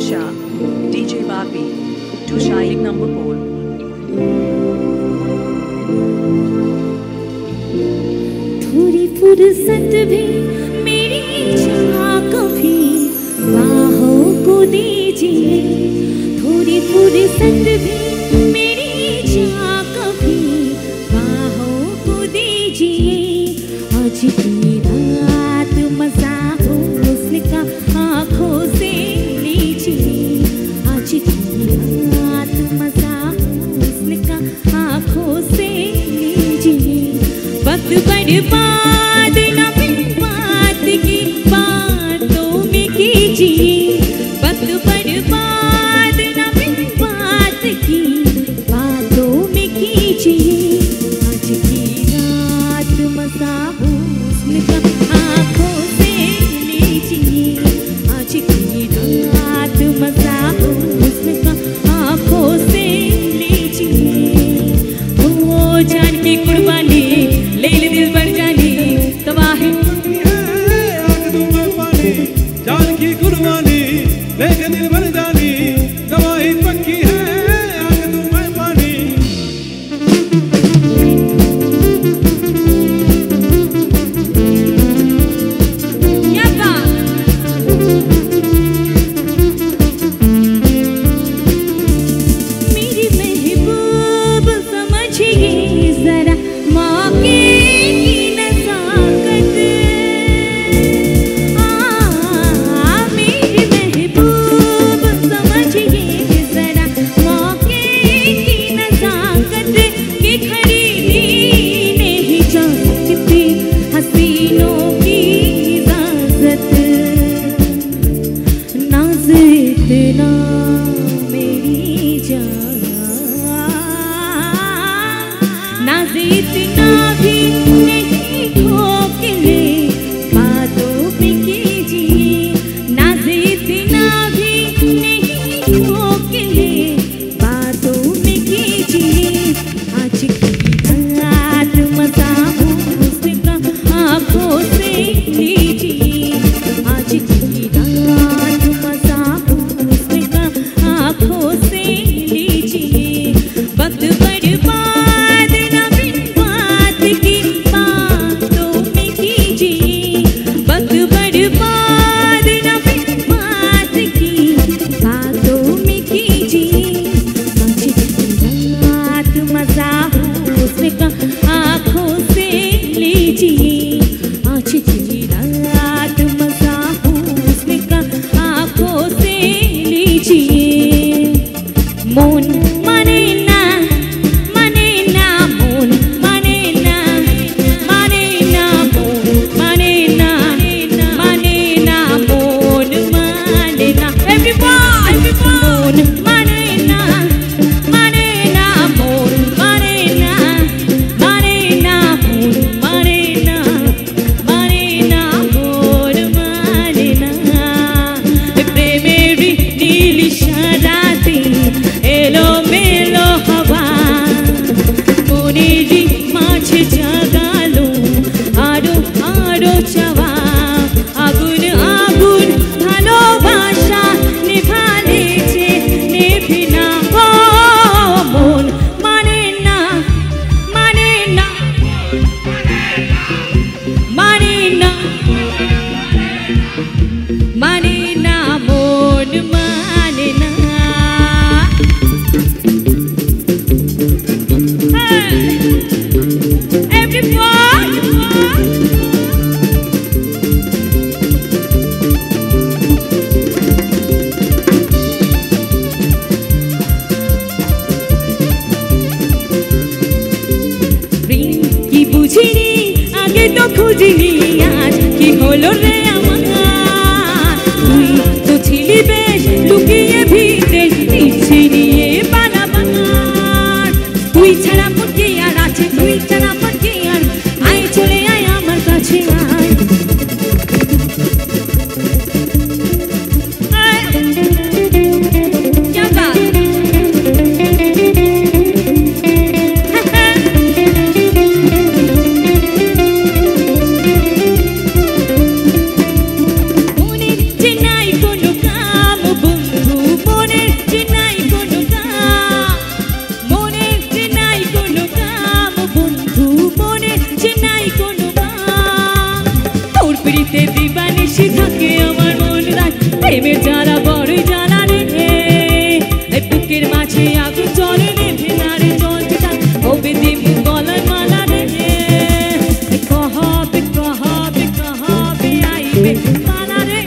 Shah, DJ Bapi, to Shaik number 4. थोड़ी फुर्सत भी मेरी चाह कभी बाहों को दीजिए, थोड़ी फुर्सत भी मेरी चाह कभी बाहों को दीजिए। आज की रात मजा हो हुस्न का आँखों से लीजिए, आज की रात मजा हो हुस्न का आँखों से लीजिए। वक्त बर्बाद न बिन बात की बातों में कीजिए, वक्त बर्बाद न बिन बात की बातों में कीजिए। आज की रात मजा हो हुस्न का आँखों से लीजिए, आज की रात मजा हो हुस्न का आँखों से लीजिए। वो जान की कुर्बानी ले ले दिल पर जानी तबाह है, आग दूं मैं पानी, जान की कुर्बानी लेके दिल भर जानी गवाही पक्की है। आग दूं मैं पानी, क्या बात। मेरी महबूब समझिए जरा मौके की नज़ाकत, मेरी महबूब समझिए जरा मौके की नज़ाकत की खरीदी नहीं जा सकती हसीनों की इजाज़त। नाज़ इतना मेरी जान, नाज़ इतना भी नहीं ठोकले बातों पे कीजिए, नाज़ इतना भी नहीं ठोकले बातों में कीजिए। आज की रात मजा हो हुस्न का आँखों से लीजिए, आज की रात मजा हो हुस्न का आँखों से लीजिए। প্রেমের জ্বালা বড়ই জ্বালা রে এই বুকের মাঝে আগুন জ্বলে নেভে না রে জ্বলছে হবে দিব গলায় মালা রে কহাবে কহাবে কহাবে আইবে মালা রে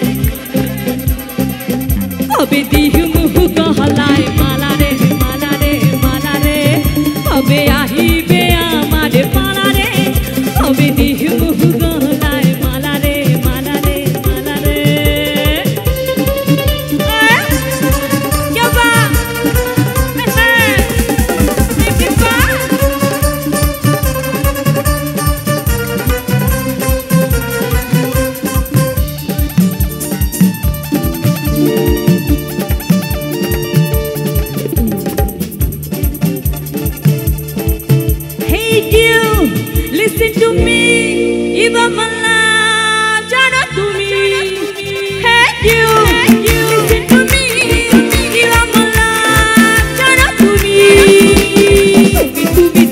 হবে দিহু মুহু গহলায় মালা রে মালা রে মালা রে হবে আহিবে আমার পালা রে হবে দিহু মুহু গহলায় মালা রে মালা রে মালা রে Listen to me, Iba Mala, Jana to me. Hey you, listen to me, Iba Mala, Jana to me.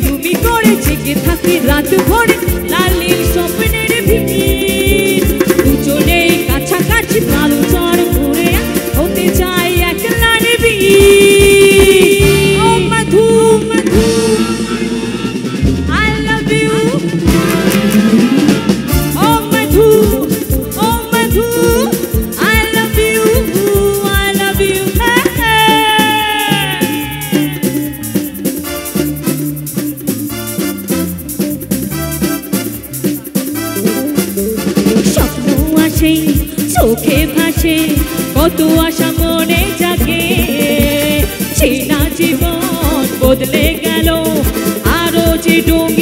তুমি করে জেগে থাকি রাত ভরে লালির স্বপ্নের ভিড় দুজনে কাছাকাছি কালো চর ঘুরে হতে চাই একলা নিবি ও মধু মধু চোখে ভাসে কত আশা মনে জাগে চেনা জীবন বদলে গেল আরো যে ডোম